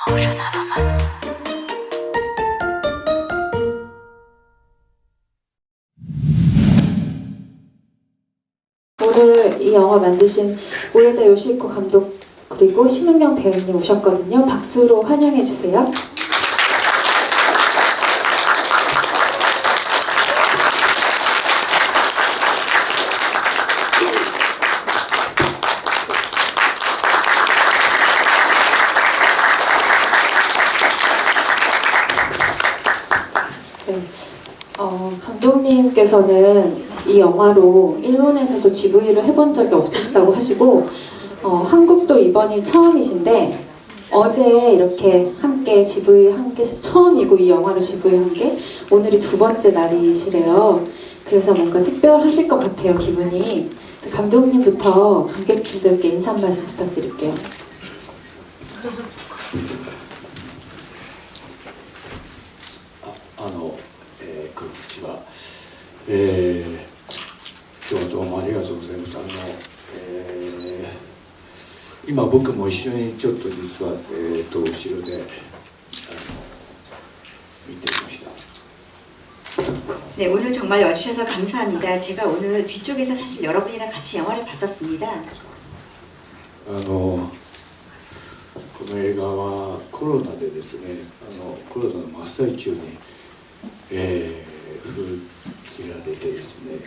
오늘 이 영화 만드신 우에다 요시히코 감독 그리고 심은경 배우님 오셨거든요. 박수로 환영해 주세요. 네. 감독님께서는 이 영화로 일본에서도 GV를 해본 적이 없으시다고 하시고 한국도 이번이 처음이신데 어제 이렇게 함께 GV 함께 처음이고 이 영화로 GV 함께 오늘이 두 번째 날이시래요. 그래서 뭔가 특별하실 것 같아요, 기분이. 감독님부터 관객분들께 인사 한 말씀 부탁드릴게요. こんにちは。今日はどうもありがとうございます。今僕も一緒にちょっと実は、後ろで見ていました。 네, 오늘 정말 와주셔서 감사합니다. 제가 오늘 뒤쪽에서 사실 여러분이랑 같이 영화를 봤었습니다. この映画はコロナでですね、コロナの真っ最中に、封切られてですね、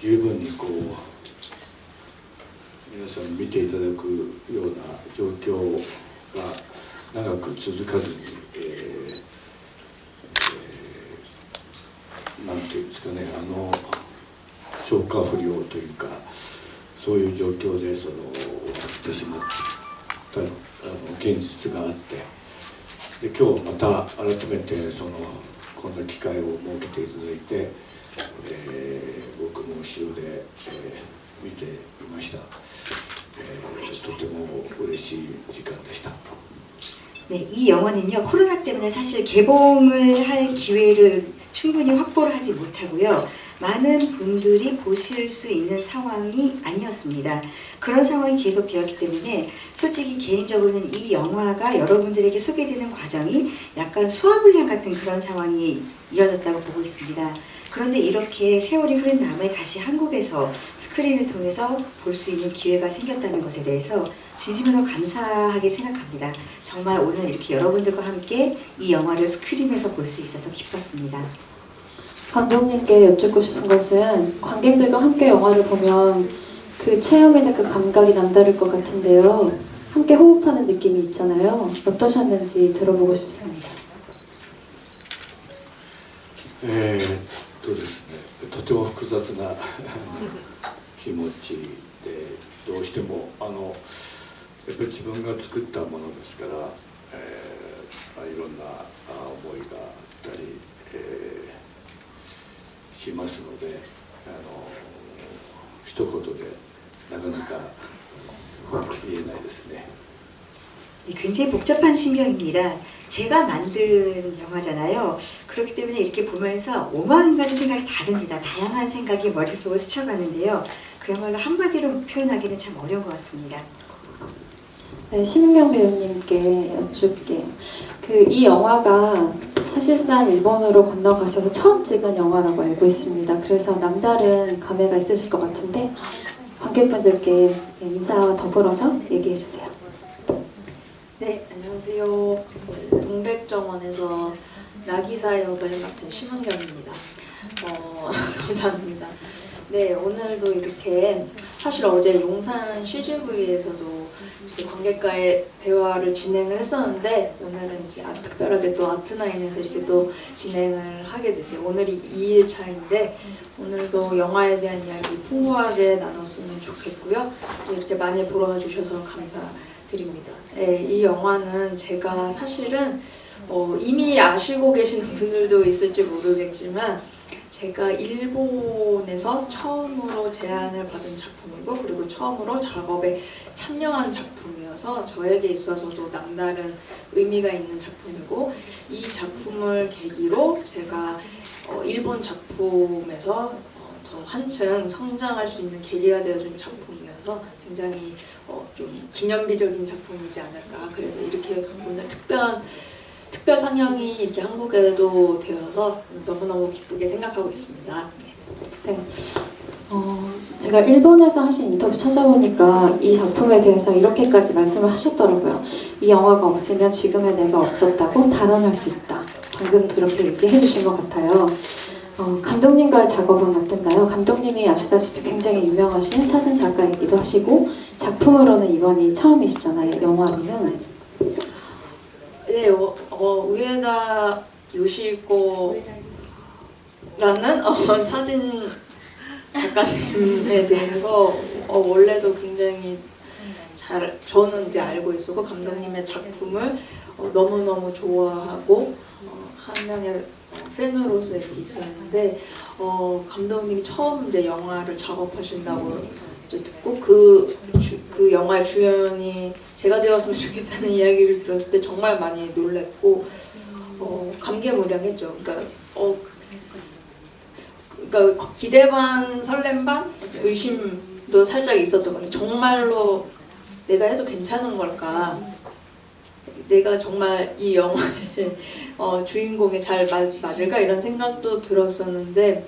十分にこう皆さん見ていただくような状況が長く続かずに、なんていうんですかね、消化不良というかそういう状況で終わってしまった現実があって、で今日また改めてこんな機会を設けていただいて、僕も後ろで、見ていました。とても嬉しい時間でした。 네, 이 영화는요, 코로나 때문에 사실 개봉을 할 기회를 충분히 확보를 하지 못하고요. 많은 분들이 보실 수 있는 상황이 아니었습니다. 그런 상황이 계속되었기 때문에 솔직히 개인적으로는 이 영화가 여러분들에게 소개되는 과정이 약간 소화불량 같은 그런 상황이 이어졌다고 보고 있습니다. 그런데 이렇게 세월이 흐른 다음에 다시 한국에서 스크린을 통해서 볼 수 있는 기회가 생겼다는 것에 대해서 진심으로 감사하게 생각합니다. 정말 오늘 이렇게 여러분들과 함께 이 영화를 스크린에서 볼 수 있어서 기뻤습니다. 감독님께 여쭙고 싶은 것은 관객들과 함께 영화를 보면 그 체험이나 그 감각이 남다를 것 같은데요. 함께 호흡하는 느낌이 있잖아요. 어떠셨는지 들어보고 싶습니다. ですね、とても複雑な気持ちで、どうしてもやっぱり自分が作ったものですから、いろんな思いがあったり、しますので、一言でなかなか言えないですね。 굉장히 복잡한 심경입니다. 제가 만든 영화잖아요. 그렇기 때문에 이렇게 보면서 오만 가지 생각이 다 듭니다. 다양한 생각이 머릿속을 스쳐가는데요. 그야말로 한마디로 표현하기는 참 어려운 것 같습니다. 네, 심은경 배우님께 여쭐게요. 이 영화가 사실상 일본으로 건너가셔서 처음 찍은 영화라고 알고 있습니다. 그래서 남다른 감회가 있으실 것 같은데 관객분들께 인사와 더불어서 얘기해 주세요. 네, 안녕하세요. 동백정원에서 나기사 역을 맡은 심은경입니다. 감사합니다. 네, 오늘도 이렇게 사실 어제 용산 CGV에서도 관객과의 대화를 진행을 했었는데 오늘은 이제 특별하게 또 아트나인에서 이렇게 또 진행을 하게 됐어요. 오늘이 2일 차인데 오늘도 영화에 대한 이야기 풍부하게 나눴으면 좋겠고요. 또 이렇게 많이 보러 와주셔서 감사드립니다. 네, 이 영화는 제가 사실은 이미 아시고 계시는 분들도 있을지 모르겠지만 제가 일본에서 처음으로 제안을 받은 작품이고 그리고 처음으로 작업에 참여한 작품이어서 저에게 있어서도 남다른 의미가 있는 작품이고 이 작품을 계기로 제가 일본 작품에서 더 한층 성장할 수 있는 계기가 되어준 작품이어서 있어서 굉장히 좀 기념비적인 작품이지 않을까. 그래서 이렇게 오늘 특별 상영이 이렇게 한국에도 되어서 너무너무 기쁘게 생각하고 있습니다. 네. 제가 일본에서 하신 인터뷰 찾아보니까 이 작품에 대해서 이렇게까지 말씀을 하셨더라고요. 이 영화가 없으면 지금의 내가 없었다고 단언할 수 있다. 방금 그렇게 얘기해 주신 것 같아요. 감독님과의 작업은 어땠나요? 감독님이 아시다시피 굉장히 유명하신 사진 작가이기도 하시고 작품으로는 이번이 처음이시잖아요. 영화로는. 네, 우에다 요시코라는 사진 작가님에 대해서 원래도 굉장히 저는 이제 알고 있었고 감독님의 작품을 너무너무 좋아하고 한 명의 팬으로서 이렇게 있었는데 감독님이 처음 이제 영화를 작업하신다고 이제 듣고 그 영화의 주연이 제가 되었으면 좋겠다는 이야기를 들었을 때 정말 많이 놀랐고 감개무량했죠. 그러니까 기대 반 설렘 반 의심도 살짝 있었던 것 같아요. 정말로 내가 해도 괜찮은 걸까? 내가 정말 이 영화의 주인공에 잘 맞을까? 이런 생각도 들었었는데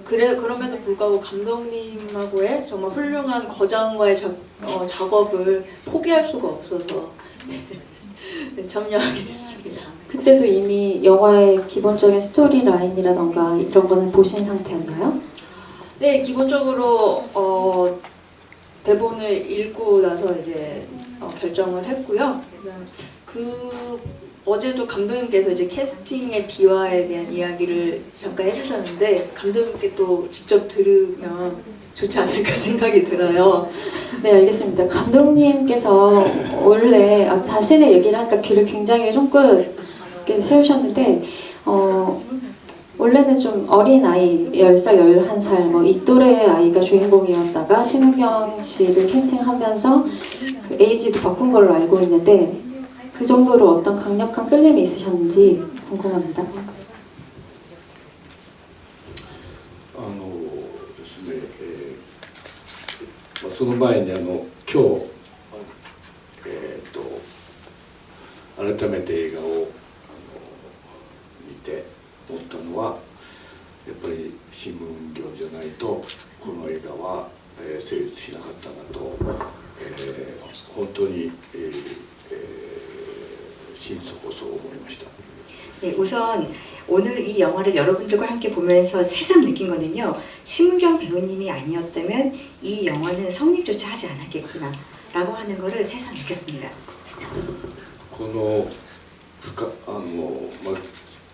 그럼에도 불구하고 감독님하고의 정말 훌륭한 거장과의 작업을 포기할 수가 없어서 네, 참여하게 됐습니다. 그때도 이미 영화의 기본적인 스토리 라인이라던가 이런 거는 보신 상태였나요? 네, 기본적으로 대본을 읽고 나서 이제 결정을 했고요. 어제도 감독님께서 이제 캐스팅의 비화에 대한 이야기를 잠깐 해주셨는데 감독님께 또 직접 들으면 좋지 않을까 생각이 들어요. 네, 알겠습니다. 감독님께서 원래 자신의 얘기를 하니까 귀를 굉장히 쫑긋 세우셨는데 원래는 좀 어린 아이, 10살, 11살 뭐 이 또래의 아이가 주인공이었다가 심은경 씨를 캐스팅하면서 그 에이지도 바꾼 걸로 알고 있는데 그 정도로 어떤 강력한 끌림이 있으셨는지 궁금합니다. ですね、その前に今日、改めて映画を見て思ったのはやっぱり新聞業じゃないとこの映画は成立しなかったなと、本当に、心底そう思いました。 네, 우선 오늘 이 영화를 여러분들과 함께 보면서 새삼 느낀 거는요. 심은경 배우님이 아니었다면 이 영화는 성립조차 하지 않았겠구나 라고 하는 거를 새삼 느꼈습니다.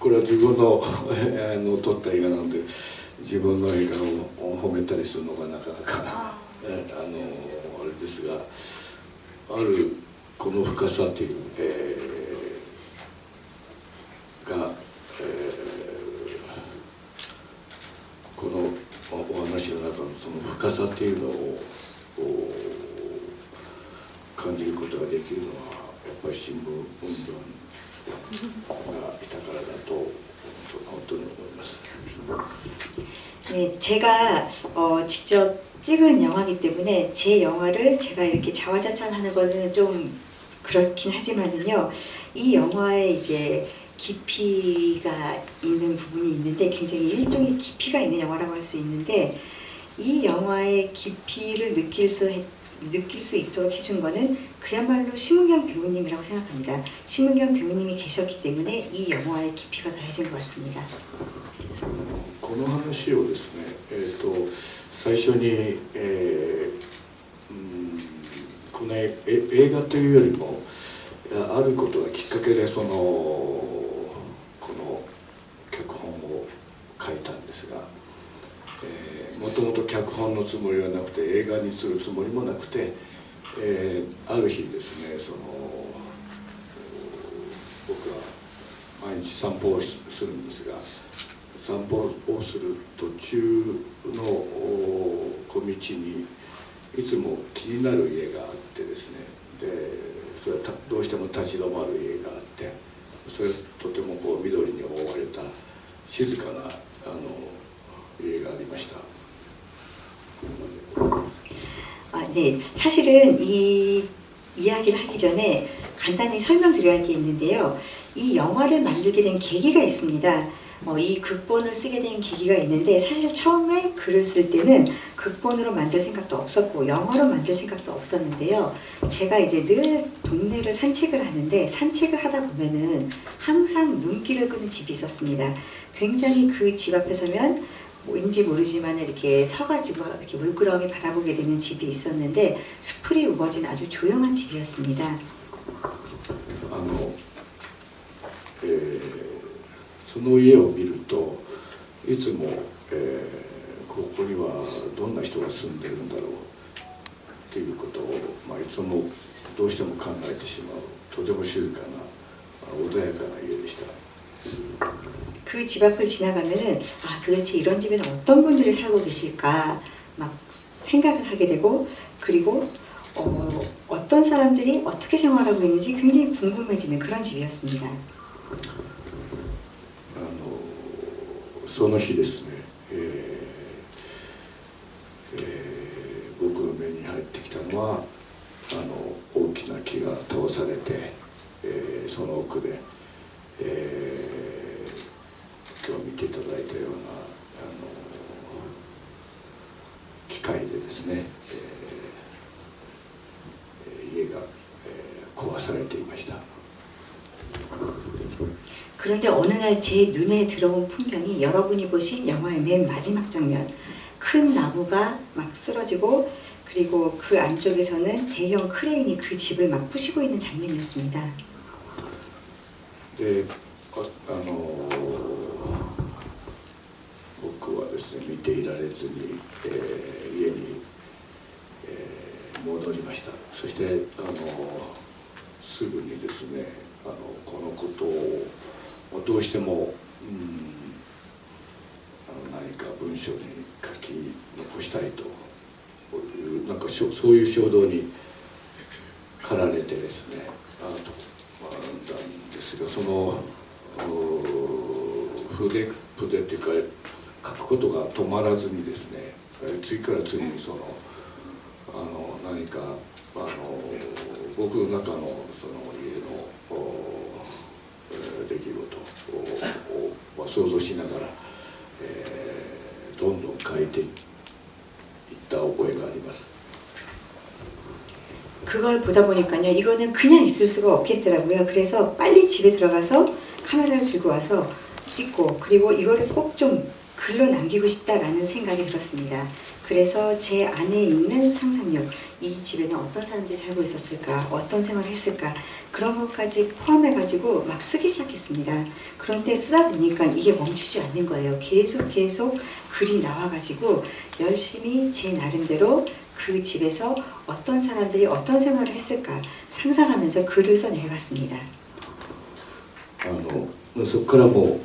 これは自分の撮った映画なので自分の映画を褒めたりするのがなかなかあれですがあるこの深さという、このお話の中のその深さというのを感じることができるのはやっぱり新聞運動がいたからだと本当に思います。 네, 제가 직접 찍은 영화이기 때문에 제 영화를 제가 이렇게 자화자찬하는 거는 좀 그렇긴 하지만은요. 이 영화에 이제 깊이가 있는 부분이 있는데 굉장히 일종의 깊이가 있는 영화라고 할 수 있는데 이 영화의 깊이를 느낄 수 있도록 해준 거는 그야말로 심은경 배우님이라고 생각합니다. 심은경 배우님이 계셨기 때문에 이 영화의 깊이가 더해진 것 같습니다. この話をですね、最初に、この映画というよりもあることがきっかけでこの脚本を書いたんですが、もともと脚本のつもりはなくて映画にするつもりもなくて、ある日ですね僕は毎日散歩をするんですが散歩をする途中の小道にいつも気になる家があってですねでそれはどうしても立ち止まる家があってそれとても緑に覆われた静かな家がありました。 네, 사실은 이 이야기를 하기 전에 간단히 설명드려야 할 게 있는데요. 이 영화를 만들게 된 계기가 있습니다. 이 극본을 쓰게 된 계기가 있는데 사실 처음에 글을 쓸 때는 극본으로 만들 생각도 없었고 영어로 만들 생각도 없었는데요. 제가 이제 늘 동네를 산책을 하는데 산책을 하다 보면은 항상 눈길을 끄는 집이 있었습니다. 굉장히 그 집 앞에 서면 왠지 모르지만 이렇게 서가지고 이렇게 물끄러미 바라보게 되는 집이 있었는데 수풀이 우거진 아주 조용한 집이었습니다. その家を見るといつも、ここにはどんな人が住んでるんだろうということを、いつもどうしても考えてしまうとても静かな穏やかな家でした。 그 집 앞을 지나가면은 도대체 이런 집에는 어떤 분들이 살고 계실까 막 생각을 하게 되고 그리고 어떤 사람들이 어떻게 생활하고 있는지 굉장히 궁금해지는 그런 집이었습니다. その日ですね、僕の目に入ってきたのは大きな木が倒されて、その奥で、今日見ていただいたような機械でですね、家が、壊されていました。 그런데 어느 날 제 눈에 들어온 풍경이 여러분이 보신 영화의 맨 마지막 장면, 큰 나무가 막 쓰러지고 그리고 그 안쪽에서는 대형 크레인이 그 집을 막 부시고 있는 장면이었습니다. で、僕はですね見ていられずに、家に、戻りました。そしてすぐにですねこのことをどうしても、何か文章に書き残したいとなんかそういう衝動に駆られてですねなんですがその筆っていうか書くことが止まらずにですね次から次に何か僕の中のその家の出来事を想像しながら、どんどん変えていった覚えがあります。 그걸 보다 보니까요, 이거는 그냥 있을 수가 없겠더라고요. 그래서 빨리 집에 들어가서 카메라를 들고 와서 찍고 그리고 이거를 꼭 좀 글로 남기고 싶다라는 생각이 들었습니다. 그래서 제 안에 있는 상상력, 이 집에는 어떤 사람들이 살고 있었을까, 어떤 생활을 했을까 그런 것까지 포함해가지고 막 쓰기 시작했습니다. 그런데 쓰다 보니까 이게 멈추지 않는 거예요. 계속 글이 나와가지고 열심히 제 나름대로 그 집에서 어떤 사람들이 어떤 생활을 했을까 상상하면서 글을 써내려갔습니다. そこからも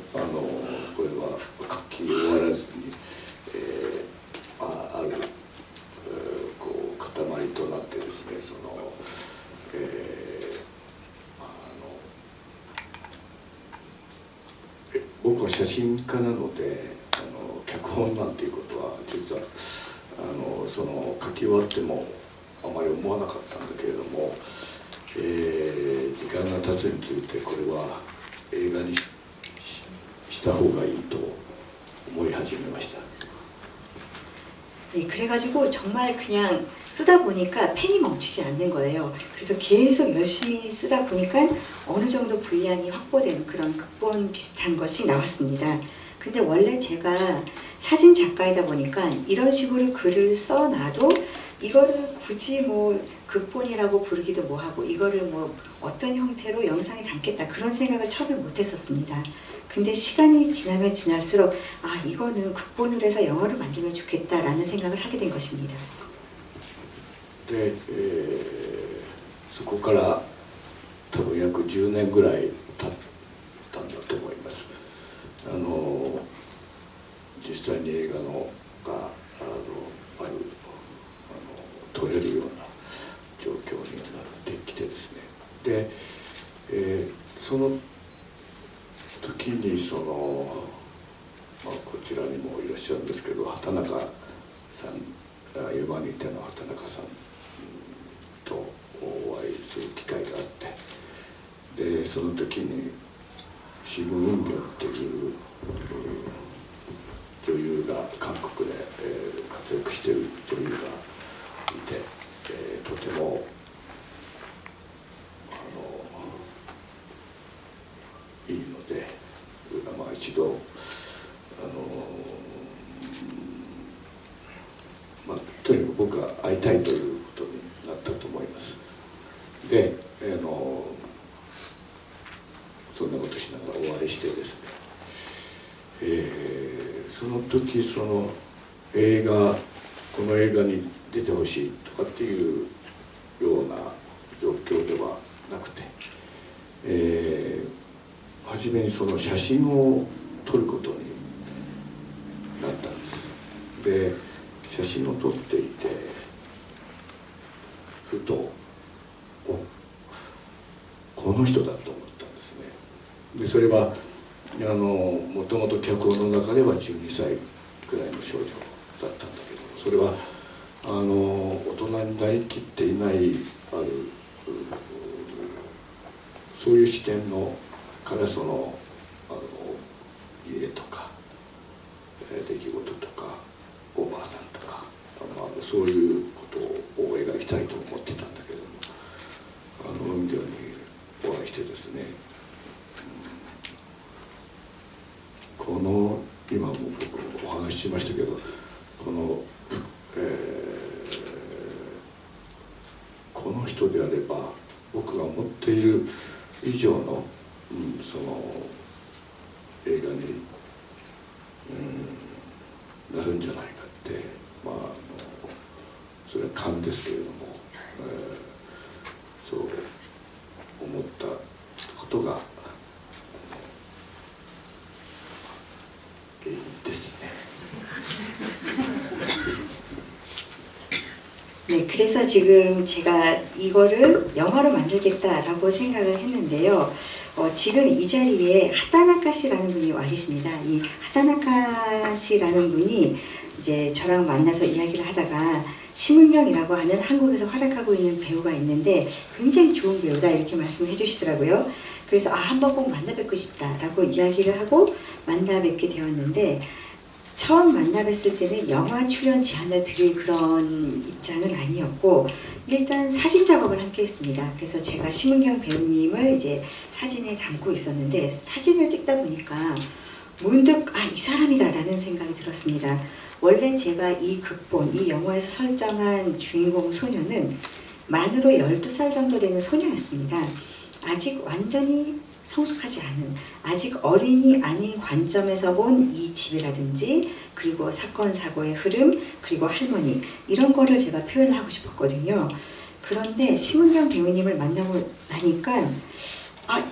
これは書き終わらずに、ある塊となってですね僕は写真家なので脚本なんていうことは実は書き終わってもあまり思わなかったんだけれども、時間が経つについてこれは映画にした方がいいと思い始めました。 네, 그래가지고 정말 그냥 쓰다 보니까 펜이 멈추지 않는 거예요. 그래서 계속 열심히 쓰다 보니까 어느 정도 분량이 확보된 그런 극본 비슷한 것이 나왔습니다. 근데 원래 제가 사진 작가이다 보니까 이런 식으로 글을 써놔도 이거를 굳이 뭐 극본이라고 부르기도 뭐하고 이거를 뭐 어떤 형태로 영상에 담겠다 그런 생각을 처음에 못했었습니다. 근데 시간이 지나면 지날수록 이거는 극본으로 해서 영화를 만들면 좋겠다라는 생각을 하게 된 것입니다. で、そこから多分約10年ぐらい経ったんだと思います。実際に映画が撮れるような状況になってきてですね。で、その時にこちらにもいらっしゃるんですけど畑中さん、ユマニテの畑中さんその時にシム・ウンギョンっていう女優が韓国で、活躍している女優がいて、とてもいいので、まあ、一度まあ、とにかく僕は会いたいということになったと思います。で、そんなことしながらお会いしてですね、その時そのこの映画に出てほしいとかっていうような状況ではなくて、初めにその写真を撮ることになったんです。で、写真を撮っていてふとこの人だと思ったんですね。でそれはもともと脚本の中では12歳くらいの少女だったんだけど、それは大人になりきっていないそういう視点のからその家とか出来事とかおばあさんとか、そういうことを描きたいと思ってたんだけども、運業にお会いしてですね、この今も僕お話ししましたけど、この人であれば僕が持っている以上の、その映画に、なるんじゃないかって、まあ、それは勘ですけれども、そう思ったことが原因ですね. 네, 그래서 지금 제가 이거를 영화로 만들겠다라고 생각을 했는데요. 지금 이 자리에 하타나카 씨라는 분이 와 계십니다. 이 하타나카 씨라는 분이 이제 저랑 만나서 이야기를 하다가 심은경이라고 하는 한국에서 활약하고 있는 배우가 있는데 굉장히 좋은 배우다 이렇게 말씀해 주시더라고요. 그래서 한번 꼭 만나 뵙고 싶다라고 이야기를 하고 만나 뵙게 되었는데, 처음 만나 뵀을 때는 영화 출연 제안을 드릴 그런 입장은 아니었고, 일단 사진 작업을 함께 했습니다. 그래서 제가 심은경 배우님을 이제 사진에 담고 있었는데, 사진을 찍다 보니까 문득 이 사람이다 라는 생각이 들었습니다. 원래 제가 이 극본, 이 영화에서 설정한 주인공 소녀는 만으로 12살 정도 되는 소녀였습니다. 아직 완전히 성숙하지 않은, 아직 어린이 아닌 관점에서 본 이 집이라든지, 그리고 사건 사고의 흐름, 그리고 할머니, 이런 거를 제가 표현하고 싶었거든요. 그런데 심은경 배우님을 만나고 나니까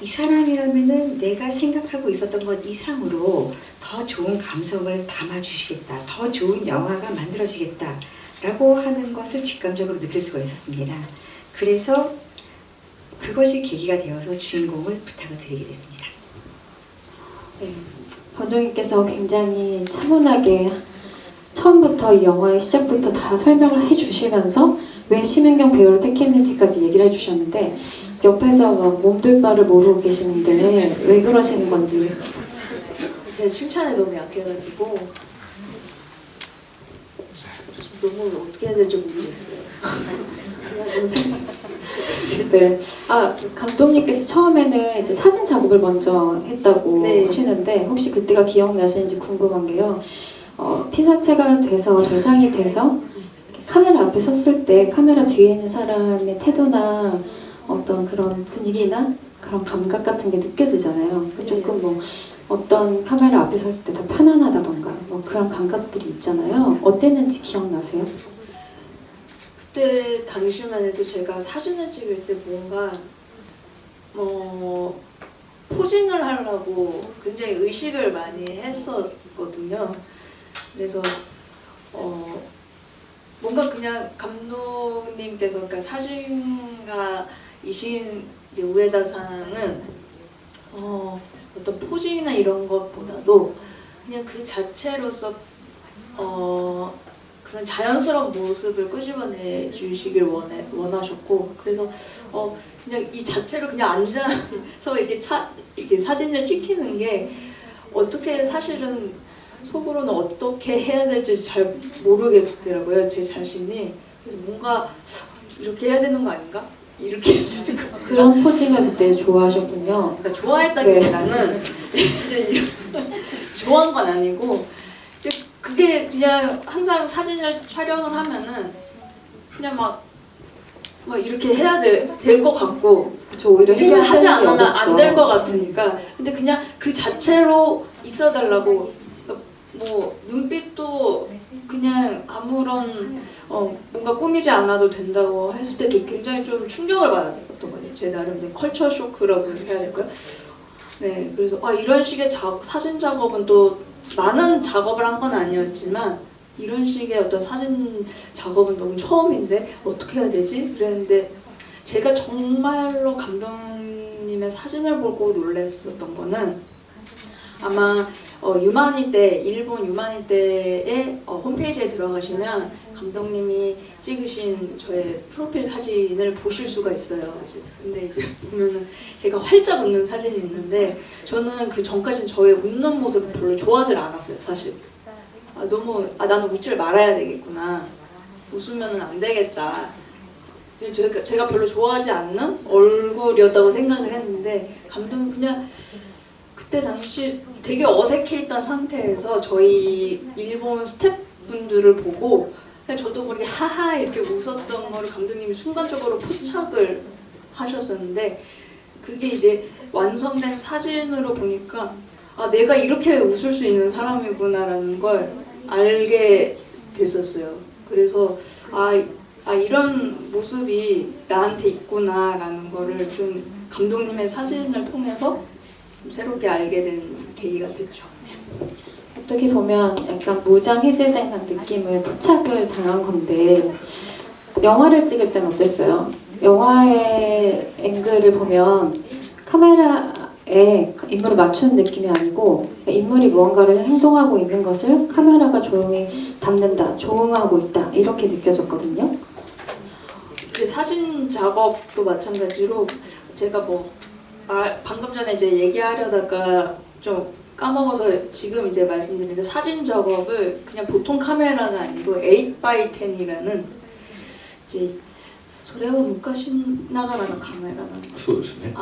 이 사람이라면은 내가 생각하고 있었던 것 이상으로 더 좋은 감성을 담아주시겠다, 더 좋은 영화가 만들어지겠다 라고 하는 것을 직감적으로 느낄 수가 있었습니다. 그래서 그것이 계기가 되어서 주인공을 부탁을 드리게 됐습니다. 네, 감독님께서 굉장히 차분하게 처음부터 이 영화의 시작부터 다 설명을 해주시면서 왜 심은경 배우를 택했는지까지 얘기를 해주셨는데, 옆에서 막 몸둘 바를 모르고 계시는데 왜 그러시는 건지. 제 칭찬에 너무 약해가지고 너무 어떻게 해야 될지 모르겠어요. 네. 감독님께서 처음에는 이제 사진 작업을 먼저 했다고 네. 하시는데, 혹시 그때가 기억나시는지 궁금한 게요. 피사체가 돼서 대상이 돼서 카메라 앞에 섰을 때 카메라 뒤에 있는 사람의 태도나 어떤 그런 분위기나 그런 감각 같은 게 느껴지잖아요. 조금 뭐 어떤 카메라 앞에 섰을 때 더 편안하다던가 뭐 그런 감각들이 있잖아요. 어땠는지 기억나세요? 그때 당시만 해도 제가 사진을 찍을 때 뭔가 포징을 하려고 굉장히 의식을 많이 했었거든요. 그래서 뭔가 그냥 감독님께서, 그러니까 사진가이신 이제 우에다상은 어떤 포징이나 이런 것보다도 그냥 그 자체로서 그 그런 자연스러운 모습을 끄집어내 주시길 원하셨고 그래서 그냥 이 자체로 그냥 앉아서 이렇게 사진을 찍히는 게 어떻게 사실은 속으로는 어떻게 해야 될지 잘 모르겠더라고요 제 자신이. 그래서 뭔가 이렇게 해야 되는 거 아닌가? 이렇게 해야 되는 거 그런 포징을 그때 좋아하셨군요. 그러니까 좋아했다기보다는 이제 좋아한 건 아니고 이제 그게 그냥 항상 사진을 촬영을 하면은 그냥 막 이렇게 해야 될 것 같고 저 오히려 이렇게 하지 않으면 안 될 것 같죠. 같으니까 근데 그냥 그 자체로 있어달라고 뭐 눈빛도 그냥 아무런 뭔가 꾸미지 않아도 된다고 했을 때도 굉장히 좀 충격을 받았던 거죠. 제 나름의 컬처 쇼크라고 해야 될까요? 네, 그래서 이런 식의 사진 작업은 또 많은 작업을 한 건 아니었지만 이런 식의 어떤 사진 작업은 너무 처음인데 어떻게 해야 되지? 그랬는데 제가 정말로 감독님의 사진을 보고 놀랐었던 거는 아마 유마니테 일본 유마니테의 홈페이지에 들어가시면 감독님이 찍으신 저의 프로필 사진을 보실 수가 있어요. 근데 이제 보면은 제가 활짝 웃는 사진이 있는데 저는 그 전까지는 저의 웃는 모습을 별로 좋아하지 않았어요, 사실. 나는 웃질 말아야 되겠구나. 웃으면은 안 되겠다. 제가 별로 좋아하지 않는 얼굴이었다고 생각을 했는데 감독은 그냥 그때 당시 되게 어색해있던 상태에서 저희 일본 스태프분들을 보고 그냥 저도 모르게 하하 이렇게 웃었던 거를 감독님이 순간적으로 포착을 하셨었는데 그게 이제 완성된 사진으로 보니까 내가 이렇게 웃을 수 있는 사람이구나라는 걸 알게 됐었어요. 그래서 이런 모습이 나한테 있구나라는 거를 좀 감독님의 사진을 통해서 새롭게 알게 된 계기가 됐죠. 어떻게 보면 약간 무장해제된 느낌을 포착을 당한 건데 영화를 찍을 땐 어땠어요? 영화의 앵글을 보면 카메라에 인물을 맞추는 느낌이 아니고 인물이 무언가를 행동하고 있는 것을 카메라가 조용히 담는다, 조응하고 있다 이렇게 느껴졌거든요. 그 사진 작업도 마찬가지로 제가 방금 전에 이제 얘기하려다가 좀 까먹어서 지금 이제 말씀드리는데 사진 작업을 그냥 보통 카메라가 아니고 8x10이라는 이제 소래와昔ながらの 카메라는 そうですね。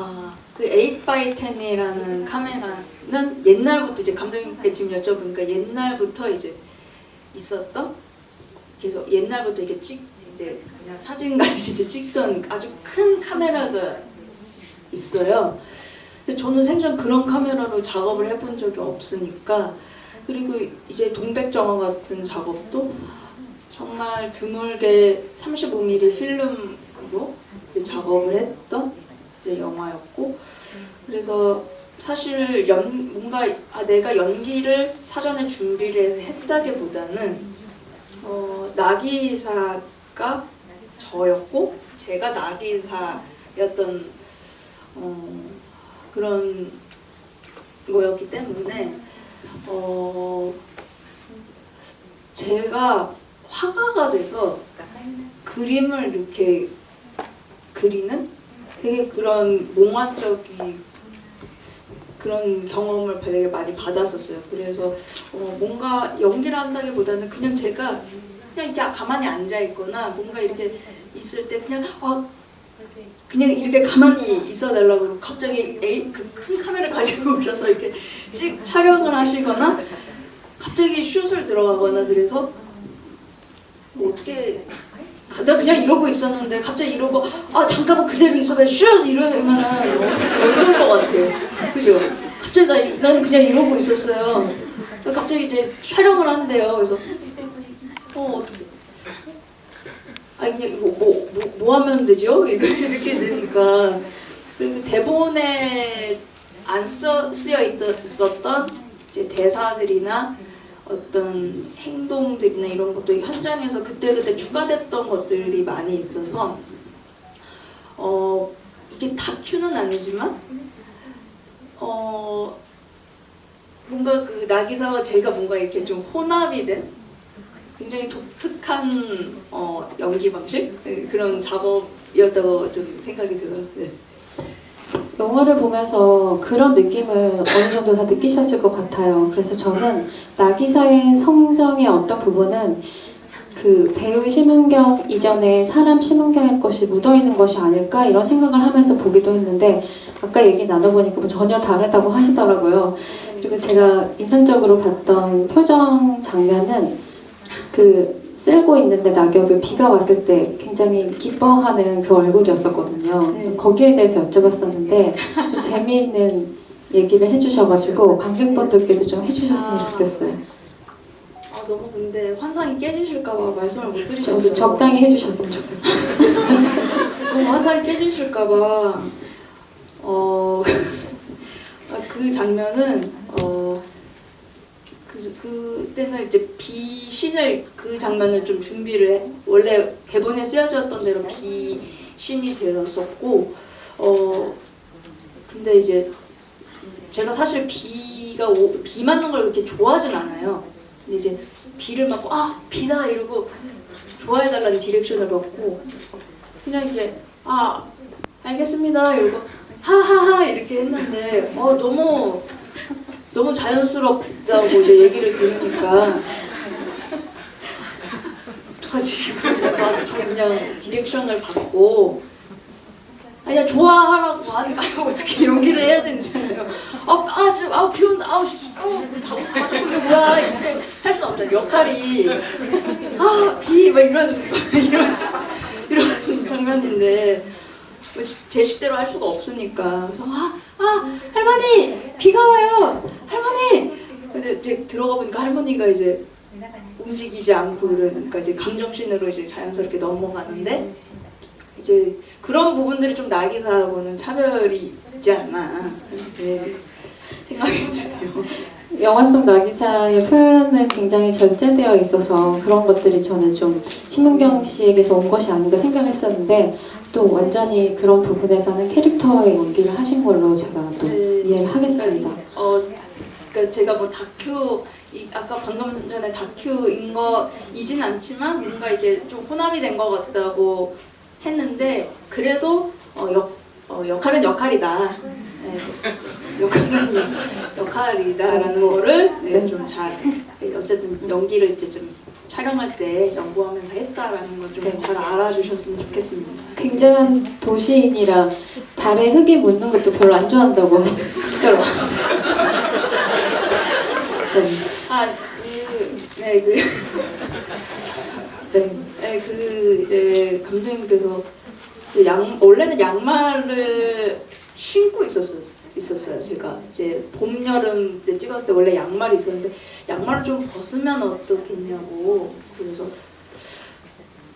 그 8x10이라는 카메라는 옛날부터 이제 감독님께 지금 여쭤보니까 옛날부터 이제 있었던 계속 옛날부터 이제 그냥 사진같이 이제 찍던 아주 큰 카메라가 있어요. 근데 저는 생전 그런 카메라로 작업을 해본 적이 없으니까 그리고 이제 동백정화 같은 작업도 정말 드물게 35mm 필름으로 이제 작업을 했던 이제 영화였고 그래서 사실 뭔가 내가 연기를 사전에 준비를 했다기보다는 나기사가 저였고 제가 나기사였던 그런 거였기 때문에 제가 화가가 돼서 그림을 이렇게 그리는 되게 그런 몽환적인 그런 경험을 되게 많이 받았었어요. 그래서 뭔가 연기를 한다기보다는 그냥 제가 그냥 이렇게 가만히 앉아 있거나 뭔가 이렇게 있을 때 그냥 이렇게 가만히 있어달라고 갑자기 그 큰 카메라 가지고 오셔서 이렇게 촬영을 하시거나 갑자기 슛을 들어가거나 그래서 어떻게 나 그냥 이러고 있었는데 갑자기 이러고 잠깐만 그대로 있어봐 슛 이러면은 어려울 것 같아요. 그죠? 갑자기 나는 그냥 이러고 있었어요. 갑자기 이제 촬영을 한대요. 그래서 어떻게 그냥 이거 뭐 하면 되죠? 이렇게 되니까 그리고 대본에 안 쓰여 있었던 이제 대사들이나 어떤 행동들이나 이런 것도 현장에서 그때그때 추가됐던 것들이 많이 있어서 이게 다큐는 아니지만 뭔가 그 나기사와 제가 뭔가 이렇게 좀 혼합이 된 굉장히 독특한 연기 방식 네, 그런 작업이었다고 좀 생각이 들어요. 네. 영화를 보면서 그런 느낌을 어느 정도 다 느끼셨을 것 같아요. 그래서 저는 나기사의 성정의 어떤 부분은 그 배우 심은경 이전에 사람 심은경의 것이 묻어있는 것이 아닐까 이런 생각을 하면서 보기도 했는데 아까 얘기 나눠보니까 뭐 전혀 다르다고 하시더라고요. 그리고 제가 인상적으로 봤던 표정 장면은 그 쓸고 있는데 낙엽을 비가 왔을 때 굉장히 기뻐하는 그 얼굴이었었거든요. 그래서 거기에 대해서 여쭤봤었는데 좀 재미있는 얘기를 해주셔가지고 관객분들께도 좀 해주셨으면 좋겠어요. 너무 근데 환상이 깨지실까봐 말씀을 못 저도 드리겠어요. 적당히 해주셨으면 좋겠어요. 너무 환상이 깨지실까봐 그 장면은 그때는 이제 비신을 그 장면을 좀 준비를 원래 대본에 쓰여졌던 대로 비신이 되었었고 근데 이제 제가 사실 비 맞는 걸 그렇게 좋아하진 않아요. 근데 이제 비를 맞고 비다 이러고 좋아해달라는 디렉션을 받고 그냥 이게 알겠습니다 이러고 하하하 이렇게 했는데 너무 자연스럽다고 이제 얘기를 들으니까 어떡하지? 그래서 저 그냥 디렉션을 받고 그냥 좋아하라고 하니까 어떻게 연기를 해야 되는지요. 비 온다. 다 이게 뭐야? 이렇게 할 수는 없잖아요. 역할이 비 막 이런 장면인데 제 식대로 할 수가 없으니까 그래서 할머니 비가 와요 할머니. 근데 이제 들어가 보니까 할머니가 이제 움직이지 않고 이러니까 이제 감정신으로 이제 자연스럽게 넘어가는데 이제 그런 부분들이 좀 나기사하고는 차별이 있지 않나 이렇게 생각이 드네요. 영화 속 나기사의 표현은 굉장히 절제되어 있어서 그런 것들이 저는 좀 심은경 씨에게서 온 것이 아닌가 생각했었는데 또 완전히 그런 부분에서는 캐릭터의 연기를 하신 걸로 제가 또 이해를 하겠습니다. 그러니까 제가 뭐 다큐 아까 방금 전에 다큐인 거이진 않지만 뭔가 이게 좀 혼합이 된 것 같다고 했는데 그래도 역할은 역할이다. 네, 역할은 역할이다라는 거를 좀 잘 어쨌든 연기를 이제 좀 촬영할 때 연구하면서 했다라는 걸 좀 잘 알아주셨으면 좋겠습니다. 굉장한 도시인이라 발에 흙이 묻는 것도 별로 안 좋아한다고 하시더라고요. 이제 감독님께서 원래는 양말을 신고 있었어요. 제가 이제 봄, 여름 때 찍었을 때 원래 양말이 있었는데 양말을 좀 벗으면 어떻겠냐고 그래서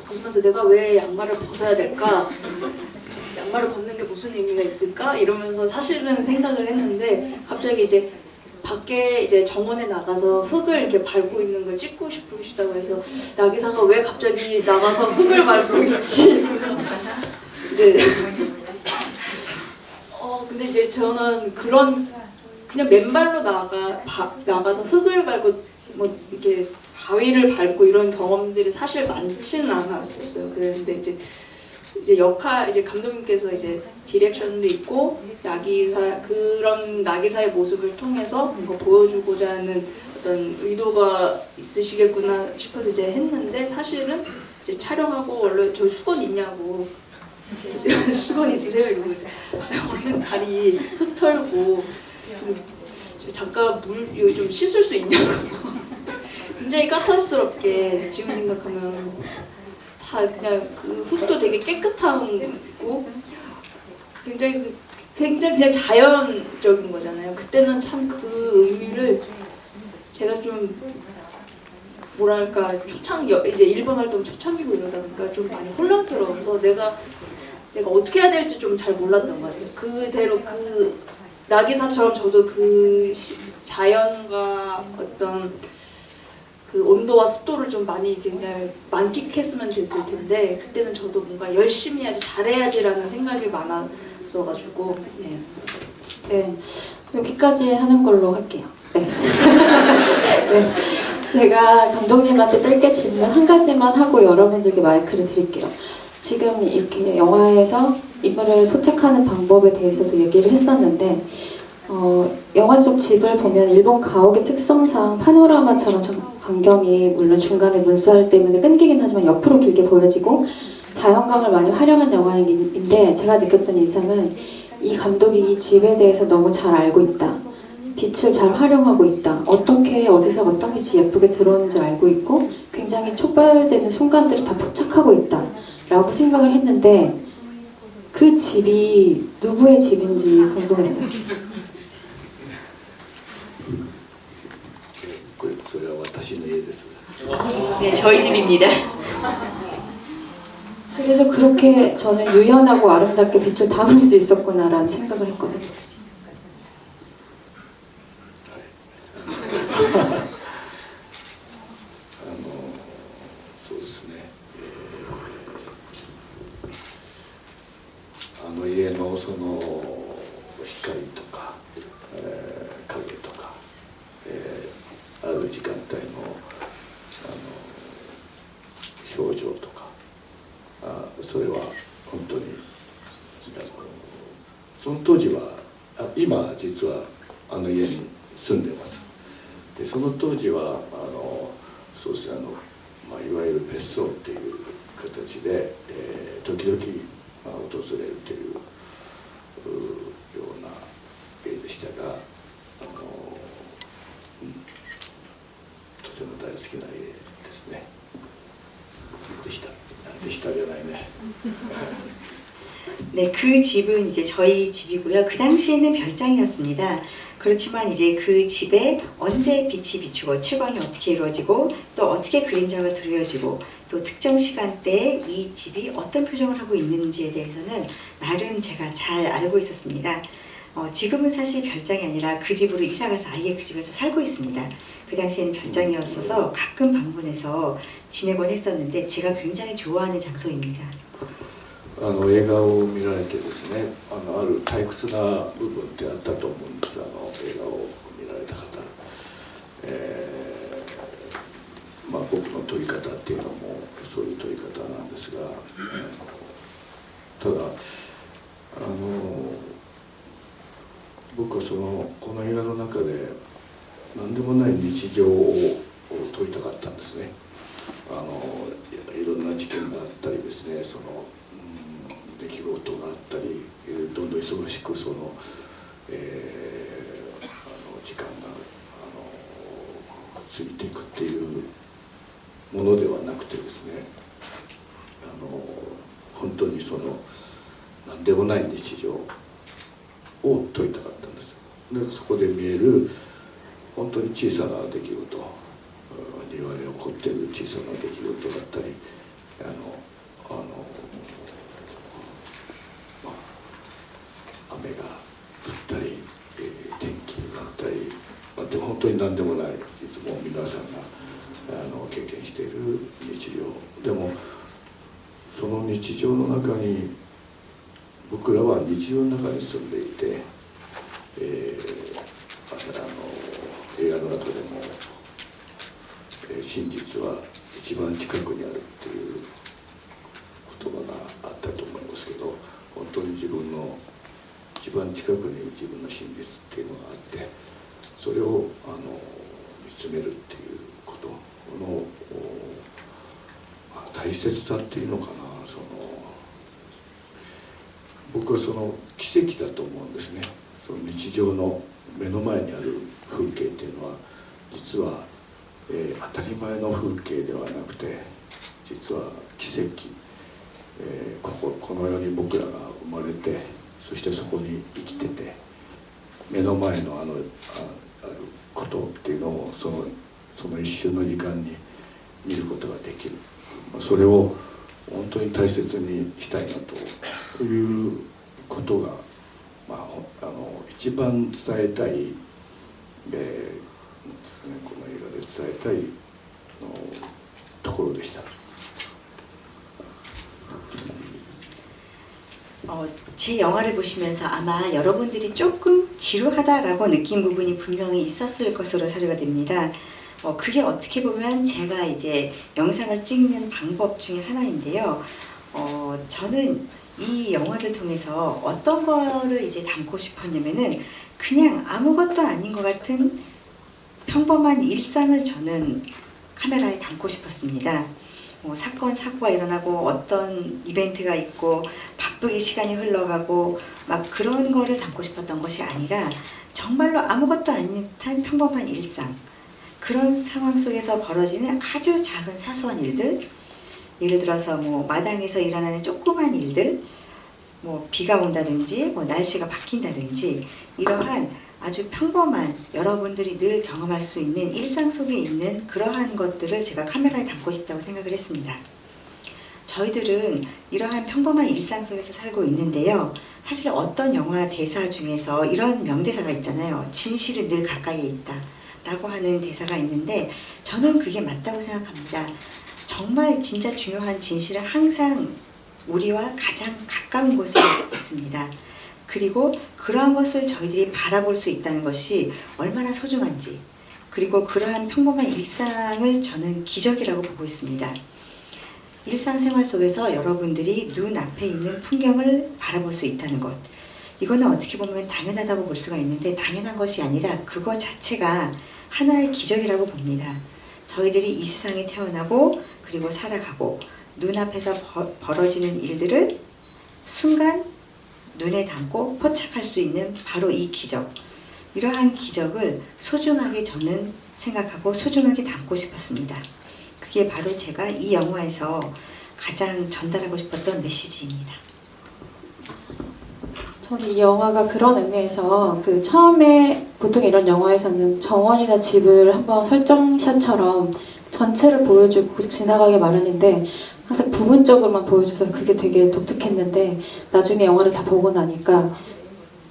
벗으면서 내가 왜 양말을 벗어야 될까? 양말을 벗는 게 무슨 의미가 있을까? 이러면서 사실은 생각을 했는데 갑자기 이제 밖에 이제 정원에 나가서 흙을 이렇게 밟고 있는 걸 찍고 싶으시다고 해서 나기사가 왜 갑자기 나가서 흙을 밟고 있지? 이제 근데 이제 저는 그냥 맨발로 나가서 흙을 밟고 뭐 이렇게 바위를 밟고 이런 경험들이 사실 많지는 않았었어요. 그런데 이제 감독님께서 이제 디렉션도 있고 그런 나기사의 모습을 통해서 뭔가 보여주고자 하는 어떤 의도가 있으시겠구나 싶어서 이제 했는데 사실은 이제 촬영하고 원래 저 수건 있냐고 수건 있으세요? 이러고 얼른 다리 흙 털고 잠깐 물 좀 씻을 수 있냐고 굉장히 까탈스럽게 지금 생각하면 다 그냥 그 흙도 되게 깨끗하고 굉장히 그냥 자연적인 거잖아요. 그때는 참 그 의미를 제가 좀 뭐랄까 이제 일본 활동 초창기고 이러다 보니까 좀 많이 혼란스러워서 내가 어떻게 해야 될지 좀 잘 몰랐던 것 같아요. 그대로 그 나기사처럼 저도 그 자연과 어떤 그 온도와 습도를 좀 많이 그냥 만끽했으면 됐을 텐데 그때는 저도 뭔가 열심히 해야지 잘해야지라는 생각이 많았어가지고 네, 여기까지 하는 걸로 할게요. 네. 네. 제가 감독님한테 짧게 질문 한 가지만 하고 여러분들께 마이크를 드릴게요. 지금 이렇게 영화에서 인물을 포착하는 방법에 대해서도 얘기를 했었는데 영화 속 집을 보면 일본 가옥의 특성상 파노라마처럼 광경이 물론 중간에 문살 때문에 끊기긴 하지만 옆으로 길게 보여지고 자연광을 많이 활용한 영화인데 제가 느꼈던 인상은 이 감독이 이 집에 대해서 너무 잘 알고 있다. 빛을 잘 활용하고 있다. 어떻게 어디서 어떤 빛이 예쁘게 들어오는지 알고 있고 굉장히 촉발되는 순간들을 다 포착하고 있다. 라고 생각을 했는데 그 집이 누구의 집인지 궁금했어요. これそれは私の家です。 네, 저희 집입니다. 그래서 그렇게 저는 유연하고 아름답게 빛을 담을 수 있었구나라는 생각을 했거든요. そうですね。あの家のその光とか、影とか、ある時間帯の表情とか、それは本当にその当時は今実はあの家に住んでます。でその当時はそうですねいわゆる別荘っていう形で、時々、訪れるというような家でしたがとても大好きな家ですね。でしたじゃないね。 네, 그 집은 이제 저희 집이고요. 그 당시에는 별장이었습니다. 그렇지만 이제 그 집에 언제 빛이 비추고 채광이 어떻게 이루어지고 또 어떻게 그림자가 드러져지고 또 특정 시간대에 이 집이 어떤 표정을 하고 있는지에 대해서는 나름 제가 잘 알고 있었습니다. 지금은 사실 별장이 아니라 그 집으로 이사가서 아예 그 집에서 살고 있습니다. 그 당시에는 별장이었어서 가끔 방문해서 지내곤 했었는데 제가 굉장히 좋아하는 장소입니다. 映画を見られてですねある退屈な部分ってあったと思うんです。映画を見られた方、僕の撮り方っていうのもそういう撮り方なんですが、ただ僕はこの映画の中で何でもない日常を撮りたかったんですね。いろんな事件があったりですね出来事があったりどんどん忙しく時間が過ぎていくっていうものではなくてですね本当に何でもない日常を撮りたかったんです。でそこで見える本当に小さな出来事庭で起こっている小さな出来事だったり雨が降ったり、天気になったり、でも本当に何でもないいつも皆さんが経験している日常でもその日常の中に僕らは日常の中に住んでいて、映画の中でも、真実は一番近くにあるっていう言葉があったと思いますけど本当に自分の一番近くに自分の真実っていうのがあってそれを見つめるっていうことの大切さっていうのかな僕は奇跡だと思うんですね。日常の目の前にある風景っていうのは実は、当たり前の風景ではなくて実は奇跡、この世に僕らが生まれてそしてそこに生きてて目の前のあることっていうのをその一瞬の時間に見ることができるそれを本当に大切にしたいなということが、一番伝えたい、この映画で伝えたいところでした。 제 영화를 보시면서 아마 여러분들이 조금 지루하다라고 느낀 부분이 분명히 있었을 것으로 사료가 됩니다. 그게 어떻게 보면 제가 이제 영상을 찍는 방법 중에 하나인데요. 저는 이 영화를 통해서 어떤 거를 이제 담고 싶었냐면은 그냥 아무것도 아닌 것 같은 평범한 일상을 저는 카메라에 담고 싶었습니다. 사건, 사고가 일어나고 어떤 이벤트가 있고 바쁘게 시간이 흘러가고 막 그런 거를 담고 싶었던 것이 아니라 정말로 아무것도 아닌 듯한 평범한 일상, 그런 상황 속에서 벌어지는 아주 작은 사소한 일들, 예를 들어서 뭐 마당에서 일어나는 조그만 일들, 뭐 비가 온다든지 뭐 날씨가 바뀐다든지 이러한 아주 평범한 여러분들이 늘 경험할 수 있는 일상 속에 있는 그러한 것들을 제가 카메라에 담고 싶다고 생각을 했습니다. 저희들은 이러한 평범한 일상 속에서 살고 있는데요. 사실 어떤 영화 대사 중에서 이런 명대사가 있잖아요. 진실은 늘 가까이에 있다 라고 하는 대사가 있는데 저는 그게 맞다고 생각합니다. 정말 진짜 중요한 진실은 항상 우리와 가장 가까운 곳에 있습니다. 그리고 그러한 것을 저희들이 바라볼 수 있다는 것이 얼마나 소중한지, 그리고 그러한 평범한 일상을 저는 기적이라고 보고 있습니다. 일상생활 속에서 여러분들이 눈앞에 있는 풍경을 바라볼 수 있다는 것, 이거는 어떻게 보면 당연하다고 볼 수가 있는데 당연한 것이 아니라 그것 자체가 하나의 기적이라고 봅니다. 저희들이 이 세상에 태어나고 그리고 살아가고 눈앞에서 벌어지는 일들을 순간 눈에 담고 포착할 수 있는 바로 이 기적, 이러한 기적을 소중하게 저는 생각하고 소중하게 담고 싶었습니다. 그게 바로 제가 이 영화에서 가장 전달하고 싶었던 메시지입니다. 저는 이 영화가 그런 의미에서 그 처음에 보통 이런 영화에서는 정원이나 집을 한번 설정샷처럼 전체를 보여주고 지나가게 마련인데 항상 부분적으로만 보여줘서 그게 되게 독특했는데 나중에 영화를 다 보고 나니까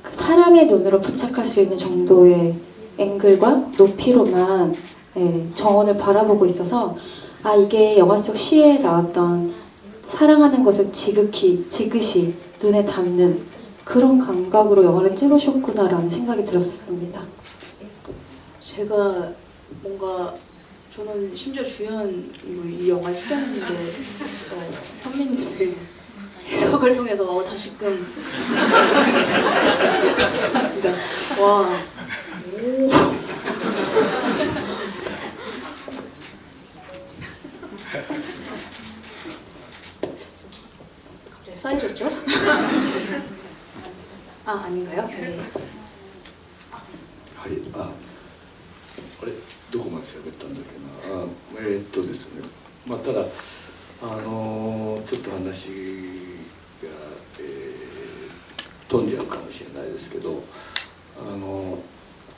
그 사람의 눈으로 포착할 수 있는 정도의 앵글과 높이로만 정원을 바라보고 있어서 아 이게 영화 속 시에 나왔던 사랑하는 것을 지그시 눈에 담는 그런 감각으로 영화를 찍으셨구나라는 생각이 들었었습니다. 제가 뭔가 저는 심지어 주연 이 영화에 출연했는데 현민님의 해석을 통해서 다시금 감사합니다. 와, 오. 갑자기 쌓여졌죠? 아닌가요? 네. はい、あれどこまで喋ったんだっけな。ですね、まあただちょっと話が、飛んじゃうかもしれないですけど、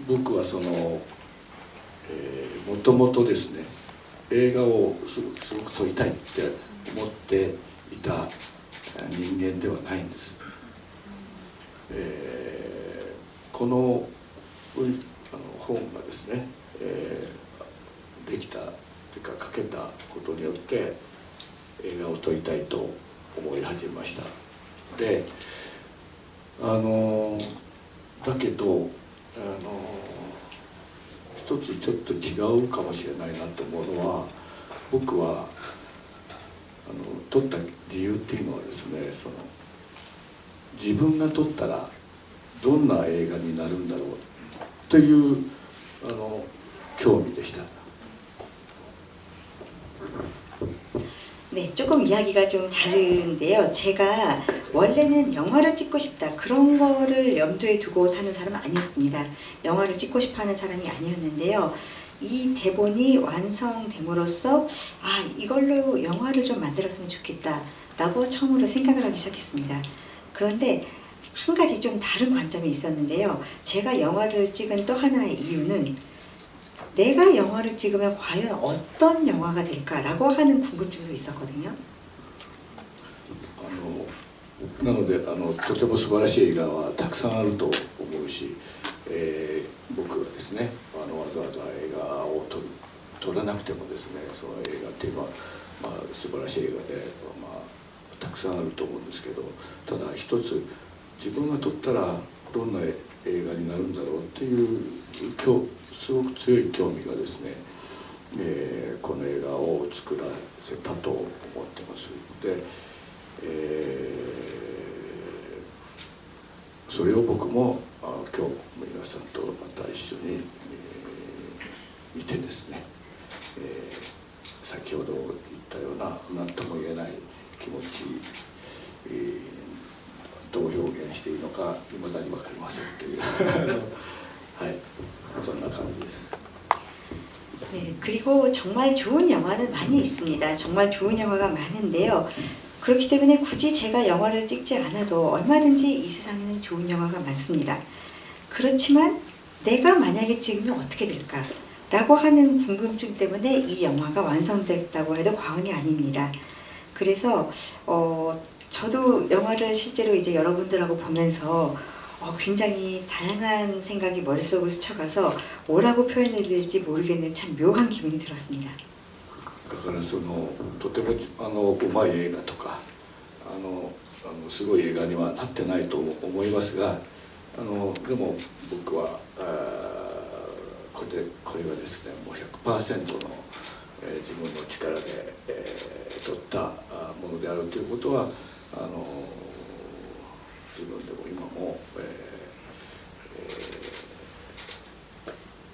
僕はそのもともとですね映画をすごく撮りたいって思っていた人間ではないんです。この本がですね、できたというか書けたことによって映画を撮りたいと思い始めました。でだけど一つちょっと違うかもしれないなと思うのは、僕は撮った理由っていうのはですね、自分が撮ったらどんな映画になるんだろうという興味でした。 네, 조금 이야기가 좀 다른데요. 제가 원래는 영화를 찍고 싶다 그런 거를 염두에 두고 사는 사람은 아니었습니다. 영화를 찍고 싶어하는 사람이 아니었는데요. 이 대본이 완성됨으로써 아 이걸로 영화를 좀 만들었으면 좋겠다 라고 처음으로 생각을 하기 시작했습니다. 그런데 한 가지 좀 다른 관점이 있었는데요. 제가 영화를 찍은 또 하나의 이유는 내가 영화를 찍으면 과연 어떤 영화가 될까라고 하는 궁금증도 있었거든요. なのでとても素晴らしい映画はたくさんあると思うし、僕がですねわざわざ映画を撮らなくてもですね、その映画っていうのは、素晴らしい映画で、たくさんあると思うんですけど、ただ一つ自分が撮ったらどんな映画になるんだろうっていうすごく強い興味がですね、この映画を作らせたと思ってますで、それを僕も今日皆さんとまた一緒に、見てですね、先ほど言ったような何とも言えない気持ち、どう表現していいのか未だに分かりませんというはいそんな感じです。 네, 그리고 정말 좋은 영화는 많이 있습니다. 정말 좋은 영화가 많은데요. 그렇기 때문에 굳이 제가 영화를 찍지 않아도 얼마든지 이 세상에는 좋은 영화가 많습니다. 그렇지만 내가 만약에 찍으면 어떻게 될까? 라고 하는 궁금증 때문에 이 영화가 완성됐다고 해도 과언이 아닙니다. 그래서 저도 영화를 실제로 이제 여러분들하고 보면서 굉장히 다양한 생각이 머릿속을 스쳐가서 뭐라고 표현해야 될지 모르겠는 참 묘한 기분이 들었습니다. だからとてもうまい映画とかすごい映画にはなってないと思いますがでも僕はこれはですねもう 100% の、自分の力で、撮ったものであるということは自分でも今も、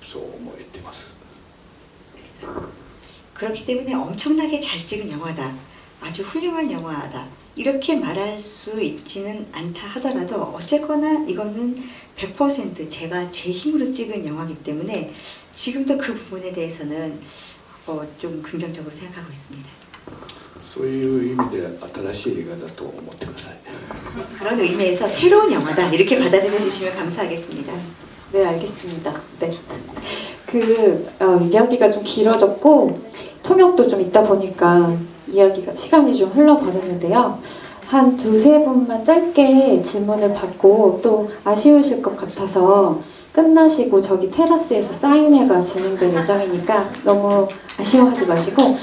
そう思えています。 그렇기 때문에 엄청나게 잘 찍은 영화다. 아주 훌륭한 영화다. 이렇게 말할 수 있지는 않다 하더라도 어쨌거나 이거는 100% 제가 제 힘으로 찍은 영화이기 때문에 지금도 그 부분에 대해서는 좀 긍정적으로 생각하고 있습니다. そういう意味で新しい映画だと思ってください。 그런 의미에서 새로운 영화다. 이렇게 받아들여 주시면 감사하겠습니다. 네, 알겠습니다. 네. 이야기가 좀 길어졌고 통역도 좀 있다 보니까 시간이 좀 흘러버렸는데요. 한 두세 분만 짧게 질문을 받고 또 아쉬우실 것 같아서 끝나시고 저기 테라스에서 사인회가 진행될 예정이니까 너무 아쉬워하지 마시고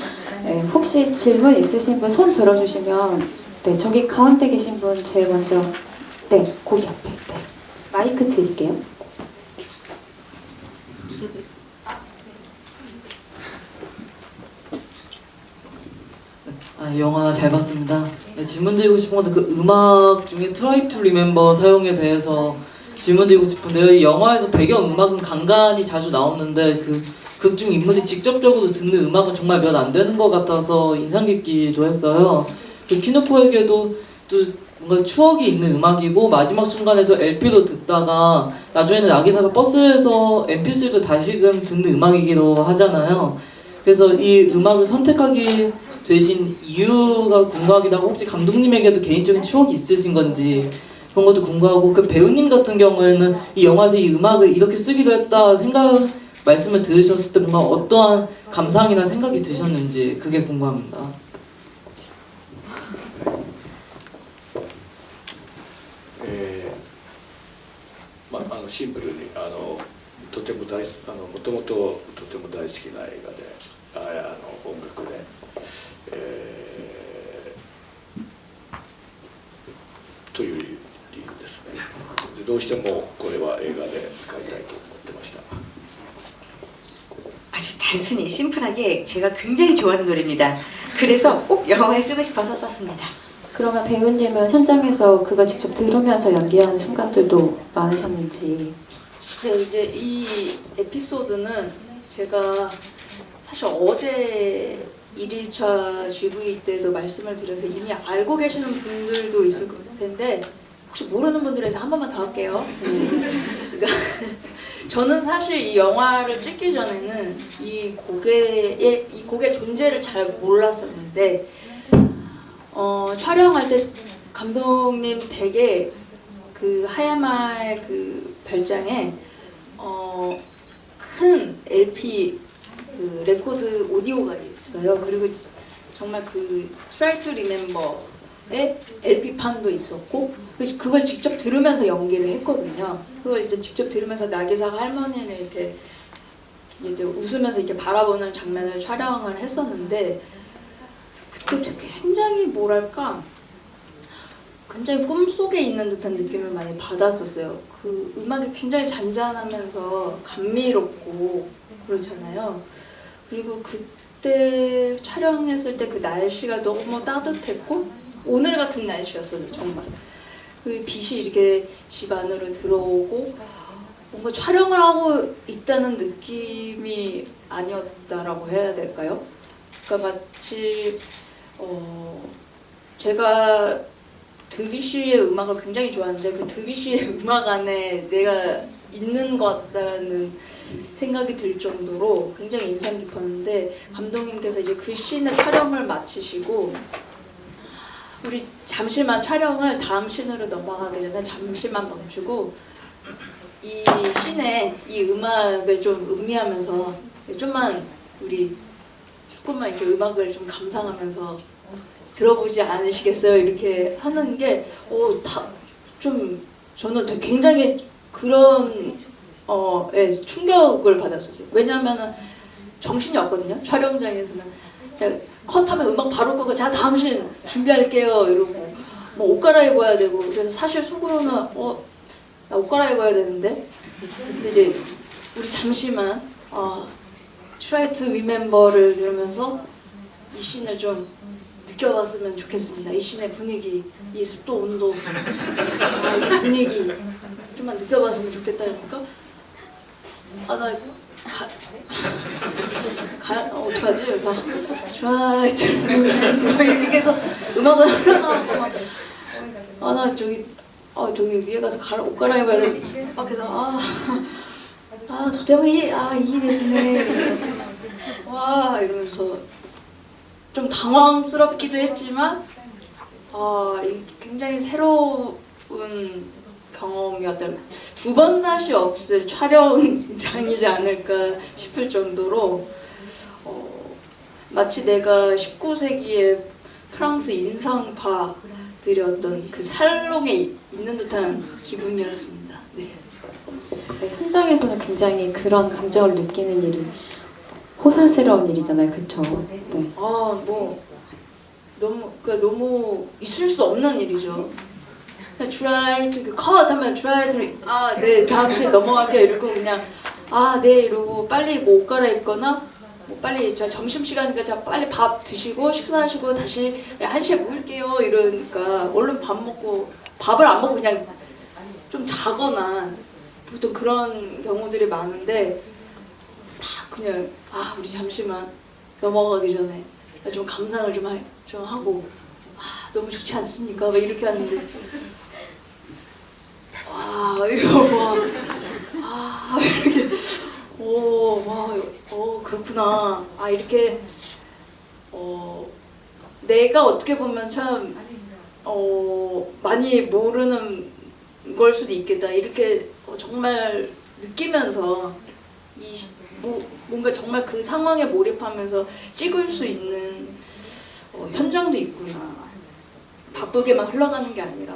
혹시 질문 있으신 분 손 들어주시면 네, 저기 가운데 계신 분 제일 먼저 네, 거기 앞에 네. 마이크 드릴게요. 영화 잘 봤습니다. 네, 질문 드리고 싶은 건데 그 음악 중에 Try to Remember 사용에 대해서 질문 드리고 싶은데요. 이 영화에서 배경 음악은 간간히 자주 나오는데 그 극중 인물이 직접적으로 듣는 음악은 정말 몇 안 되는 것 같아서 인상 깊기도 했어요. 그 키누코에게도 또 뭔가 추억이 있는 음악이고 마지막 순간에도 LP로 듣다가 나중에는 나기사가 버스에서 MP3도 다시금 듣는 음악이기도 하잖아요. 그래서 이 음악을 선택하게 되신 이유가 궁금하기도 하고 혹시 감독님에게도 개인적인 추억이 있으신 건지 그런 것도 궁금하고 그 배우님 같은 경우에는 이 영화에서 이 음악을 이렇게 쓰기로 했다 말씀을 들으셨을 때 뭔가 어떠한 감상이나 생각이 드셨는지 그게 궁금합니다. シンプルにとてももともととても大好きな映画で音楽で、という理由ですね。でどうしてもこれは映画で使いたいと思ってました。 아주 단순히 심플하게 제가 굉장히 좋아하는 노래입니다. 그래서 꼭 영화에 쓰고 싶어서 썼습니다. 그러면 배우님은 현장에서 그걸 직접 들으면서 연기하는 순간들도 많으셨는지. 네, 이제 이 에피소드는 제가 사실 어제 1일차 GV 때도 말씀을 드려서 이미 알고 계시는 분들도 있을 텐데 혹시 모르는 분들에 대해서 한 번만 더 할게요. 그러니까 저는 사실 이 영화를 찍기 전에는 이 곡의 존재를 잘 몰랐었는데 촬영할 때 감독님 댁에 그 하야마의 그 별장에 큰 LP 그 레코드 오디오가 있어요. 그리고 정말 그 Try to Remember의 LP판도 있었고 그걸 직접 들으면서 연기를 했거든요. 그걸 이제 직접 들으면서 나기사가 할머니를 이렇게 웃으면서 이렇게 바라보는 장면을 촬영을 했었는데 그때 굉장히 뭐랄까 굉장히 꿈속에 있는 듯한 느낌을 많이 받았었어요. 그 음악이 굉장히 잔잔하면서 감미롭고 그렇잖아요. 그리고 그때 촬영했을 때 그 날씨가 너무 따뜻했고 오늘 같은 날씨였어요 정말. 그 빛이 이렇게 집 안으로 들어오고 뭔가 촬영을 하고 있다는 느낌이 아니었다라고 해야 될까요? 그러니까 마치 제가 드뷔시의 음악을 굉장히 좋아하는데 그 드뷔시의 음악 안에 내가 있는 것 같다는 생각이 들 정도로 굉장히 인상 깊었는데 감독님께서 이제 그 씬의 촬영을 마치시고 우리 잠시만 촬영을 다음 씬으로 넘어가기 전에 잠시만 멈추고 이 씬에 이 음악을 좀 음미하면서 조금만 이렇게 음악을 좀 감상하면서 들어보지 않으시겠어요? 이렇게 하는 게 좀 저는 되게 굉장히 그런 충격을 받았었어요. 왜냐하면은 정신이 없거든요. 촬영장에서는 제가 컷하면 음악 바로 끄고 자 다음 씬 준비할게요 이러고 뭐 옷 갈아입어야 되고 그래서 사실 속으로는 나 옷 갈아입어야 되는데 근데 이제 우리 잠시만 Try to Remember를 들으면서 이 씬을 좀 느껴봤으면 좋겠습니다. 이 씬의 분위기, 이 습도, 온도, 이 분위기 좀만 느껴봤으면 좋겠다니까 어떡하지? 그래서 Try to Remember 이렇게 해서 음악을 흘러나오고 나 저기 위에 가서 옷 갈아입어야 돼. 막 해서とてもいいですね. 와 이러면서 좀 당황스럽기도 했지만 굉장히 새로운 경험이었다. 두 번 다시 없을 촬영장이지 않을까 싶을 정도로 마치 내가 19세기의 프랑스 인상파들의 어떤 그 살롱에 있는 듯한 기분이었습니다. 네. 네, 현장에서는 굉장히 그런 감정을 느끼는 일이 호사스러운 일이잖아요, 그쵸? 네. 뭐 너무 있을 수 없는 일이죠. try to 컷 하면 try to 네 다음 씬 넘어갈게요 이러고 그냥 네 이러고 빨리 뭐 옷 갈아입거나 뭐 빨리 저 점심 시간이니까 자 빨리 밥 드시고 식사하시고 다시 1시에 모일게요 이러니까 얼른 밥을 안 먹고 그냥 좀 자거나 보통 그런 경우들이 많은데 다 그냥 우리 잠시만 넘어가기 전에 좀 감상을 좀 하고 너무 좋지 않습니까? 막 이렇게 하는데 이거 이렇게 그렇구나 이렇게 내가 어떻게 보면 참 많이 모르는 걸 수도 있겠다 이렇게 정말 느끼면서 뭔가 정말 그 상황에 몰입하면서 찍을 수 있는 현장도 있구나. 바쁘게만 흘러가는 게 아니라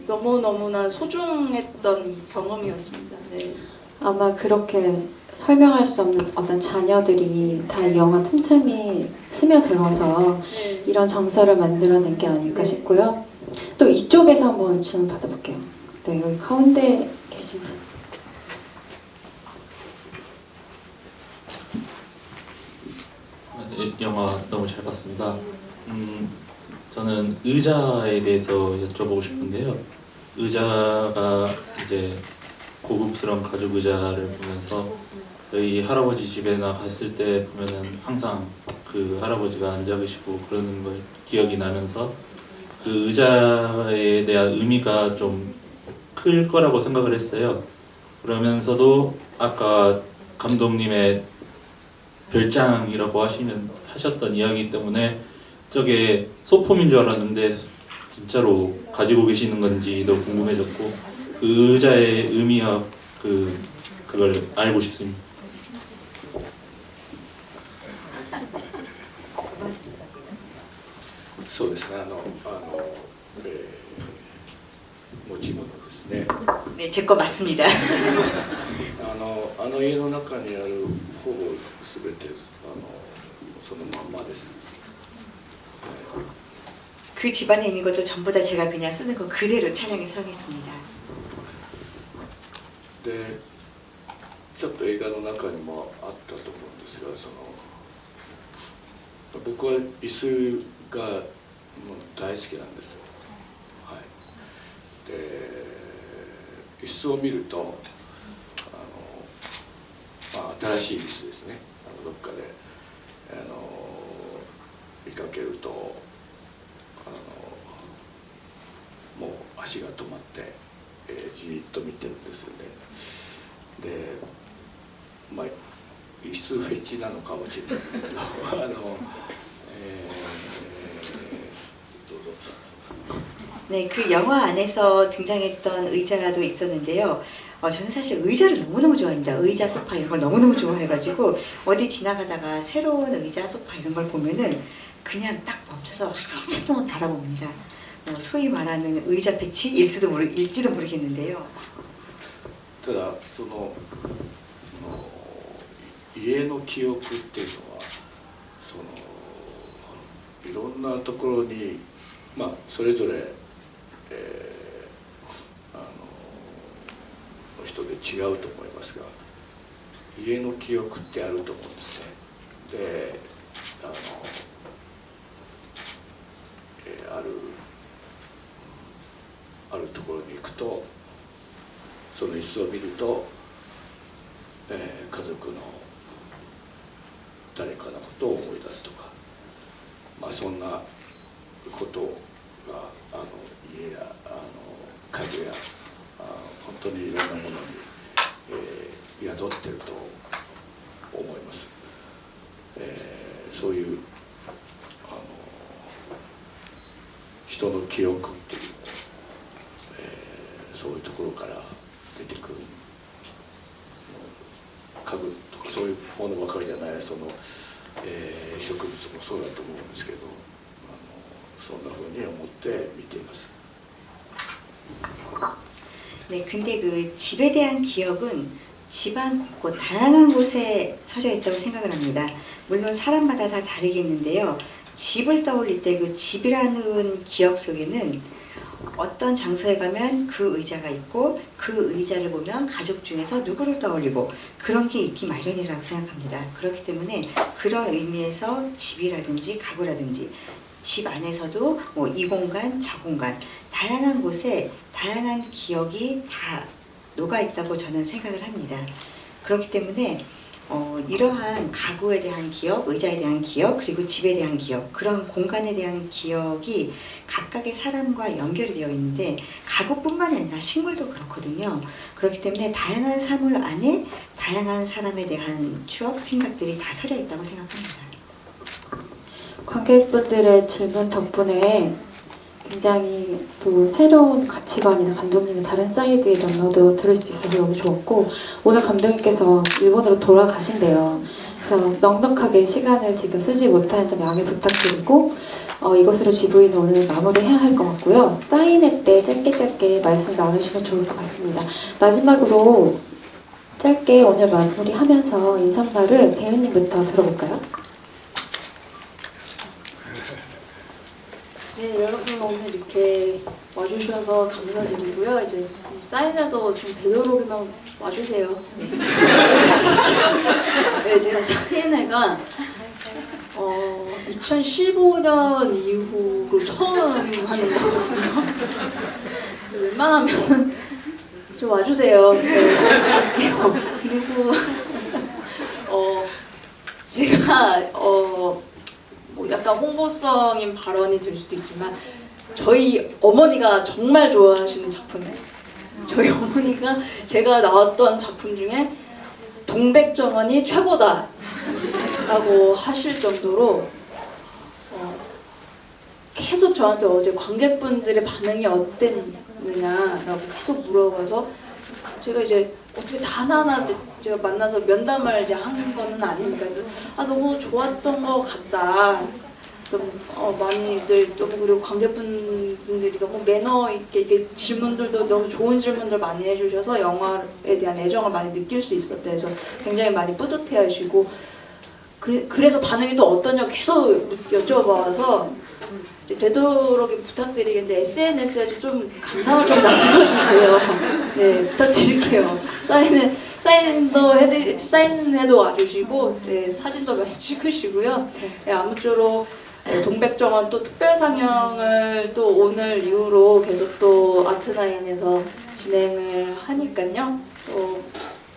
너무너무나 소중했던 경험이었습니다. 네. 아마 그렇게 설명할 수 없는 어떤 자녀들이 다 이 영화 틈틈이 스며들어서 네. 이런 정서를 만들어낸 게 아닐까 싶고요. 또 이쪽에서 한번 질문 받아볼게요. 네, 여기 가운데 계신 분. 네, 영화 너무 잘 봤습니다. 저는 의자에 대해서 여쭤보고 싶은데요. 의자가 이제 고급스러운 가죽 의자를 보면서 저희 할아버지 집에나 갔을 때 보면은 항상 그 할아버지가 앉아 계시고 그러는 걸 기억이 나면서 그 의자에 대한 의미가 좀 클 거라고 생각을 했어요. 그러면서도 아까 감독님의 별장이라고 하셨던 이야기 때문에 저게 소품인 줄 알았는데 진짜로 가지고 계시는 건지도 궁금해졌고 그 의자의 의미와 그걸 알고 싶습니다. そうですね持ち物ですね 네, 제 거 맞습니다. 家の中にあるほぼ全てそのまんまです。 그 집안에 있는 것도 전부 다 제가 그냥 쓰는 거 그대로 촬영에 사용했습니다. でちょっと映画の中にもあったと思うんですが、僕は椅子がもう大好きなんです。はい、で椅子を見ると新しい椅子ですね、どっかで見かけるともう足が止まって、じーっと見てるんですよね。で椅子フェチなのかもしれないけどどうぞ。 네, 그 영화 안에서 등장했던 의자도 있었는데요. 저는 사실 의자를 너무너무 좋아합니다. 의자, 소파 이런 걸 너무너무 좋아해가지고 어디 지나가다가 새로운 의자, 소파 이런 걸 보면은 그냥 딱 멈춰서 한참 동안 바라봅니다. 소위 말하는 의자 패치일지도 모르겠는데요. ただ家の記憶っていうのはいろんなところにそれぞれ、の人で違うと思いますが、家の記憶ってあると思うんですね。であるところに行くとその椅子を見ると、家族の誰かのことを思い出すとか、そんなことが家や家具や本当にいろんなものに、宿ってると思います。そういう人の記憶っていうのを、そういうところから出てくる家具とかそういうものばかりじゃない植物もそうだと思うんですけど、そんなふうに思って見ています。 네, 근데 그 집에 대한 기억은 집안 곳곳 다양한 곳에 서려 있다고 생각을 합니다. 물론 사람마다 다 다르겠는데요. 집을 떠올릴 때 그 집이라는 기억 속에는 어떤 장소에 가면 그 의자가 있고 그 의자를 보면 가족 중에서 누구를 떠올리고 그런 게 있기 마련이라고 생각합니다. 그렇기 때문에 그런 의미에서 집이라든지 가구라든지 집 안에서도 이 공간, 저 공간 다양한 곳에 다양한 기억이 다 녹아 있다고 저는 생각을 합니다. 그렇기 때문에 이러한 가구에 대한 기억, 의자에 대한 기억, 그리고 집에 대한 기억, 그런 공간에 대한 기억이 각각의 사람과 연결이 되어 있는데 가구뿐만이 아니라 식물도 그렇거든요. 그렇기 때문에 다양한 사물 안에 다양한 사람에 대한 추억, 생각들이 다 서려 있다고 생각합니다. 관객분들의 질문 덕분에 굉장히 또 새로운 가치관이나 감독님의 다른 사이드의 면모도 들을 수 있어서 너무 좋았고, 오늘 감독님께서 일본으로 돌아가신대요. 그래서 넉넉하게 시간을 지금 쓰지 못하는 점 양해 부탁드리고, 이것으로 GV는 오늘 마무리해야 할 것 같고요. 사인회 때 짧게 말씀 나누시면 좋을 것 같습니다. 마지막으로 짧게 오늘 마무리하면서 인사말을 배우님부터 들어볼까요? 네, 여러분 오늘 이렇게 와주셔서 감사드리고요. 이제 사인회도 좀 되도록이면 와주세요. 네, 제가 사인회가 2015년 이후로 처음 하는 거거든요. 웬만하면 좀 와주세요. 네, 그리고 제가 뭐 약간 홍보성인 발언이 될 수도 있지만 저희 어머니가 정말 좋아하시는 작품이에요. 저희 어머니가 제가 나왔던 작품 중에 동백정원이 최고다 라고 하실 정도로 계속 저한테 어제 관객분들의 반응이 어땠느냐라고 계속 물어봐서 제가 이제 어떻게 다 하나하나 제가 만나서 면담을 이제 한 거는 아니니까 너무 좋았던 것 같다. 좀 많이들 좀 그리고 관객분들이 너무 매너 있게 이렇게 질문들도 너무 좋은 질문들 많이 해주셔서 영화에 대한 애정을 많이 느낄 수 있었다 해서 굉장히 많이 뿌듯해하시고 그래서 반응이 또 어떠냐고 계속 여쭤봐서 되도록 부탁드리겠는데 SNS에도 좀 감상을 좀 남겨주세요. 네, 부탁드릴게요. 사인회도 와주시고 네, 사진도 많이 찍으시고요. 네, 아무쪼록 네, 동백정원 또 특별 상영을 또 오늘 이후로 계속 또 아트나인에서 진행을 하니까요. 또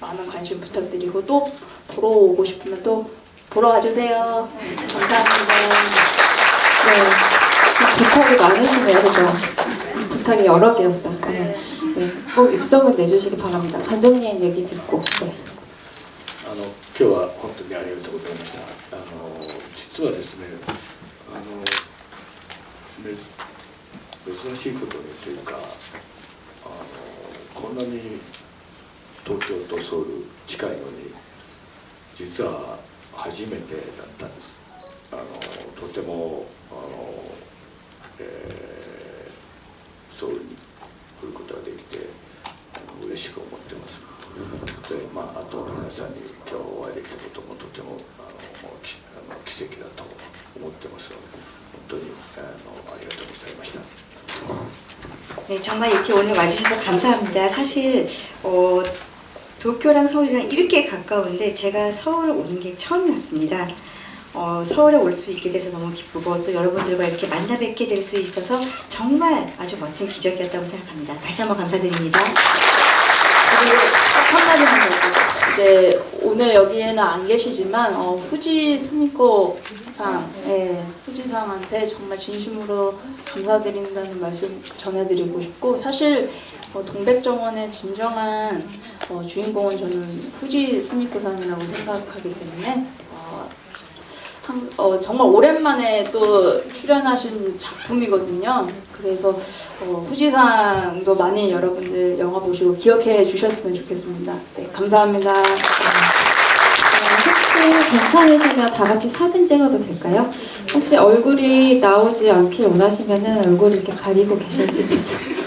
많은 관심 부탁드리고 또 보러 오고 싶으면 또 보러 와주세요. 감사합니다. 네, 부탁이 많으시네요, 그죠? 부탁이 여러 개였어요. 네. 네, 꼭 입소문 내주시기 바랍니다. 감독님 얘기 듣고. 네. 今日は本当にありがとうございました。実はですね、珍しいことにというか、こんなに東京とソウル近いのに、実は初めてだったんです。とてもソウルに来ることができて嬉しく思ってます。で、あと皆さんに今日お会いできたこともとても奇跡だと思ってますので、本当にありがとうございました。 네, 정말 이렇게 오늘 와주셔서 감사합니다. 사실 도쿄랑 서울이랑 이렇게 가까운데 제가 서울 오는 게 처음이었습니다. 서울에 올 수 있게 돼서 너무 기쁘고 또 여러분들과 이렇게 만나 뵙게 될 수 있어서 정말 아주 멋진 기적이었다고 생각합니다. 다시 한번 감사드립니다. 그리고 딱 한마디만 더 이제 오늘 여기에는 안 계시지만 후지 스미코상, 후지상한테 정말 진심으로 감사드린다는 말씀 전해드리고 싶고 사실 동백정원의 진정한 주인공은 저는 후지 스미코상이라고 생각하기 때문에 정말 오랜만에 또 출연하신 작품이거든요. 그래서 후지상도 많이 여러분들 영화 보시고 기억해 주셨으면 좋겠습니다. 네, 감사합니다. 혹시 괜찮으시면 다 같이 사진 찍어도 될까요? 혹시 얼굴이 나오지 않길 원하시면 얼굴을 이렇게 가리고 계셔도 됩니다.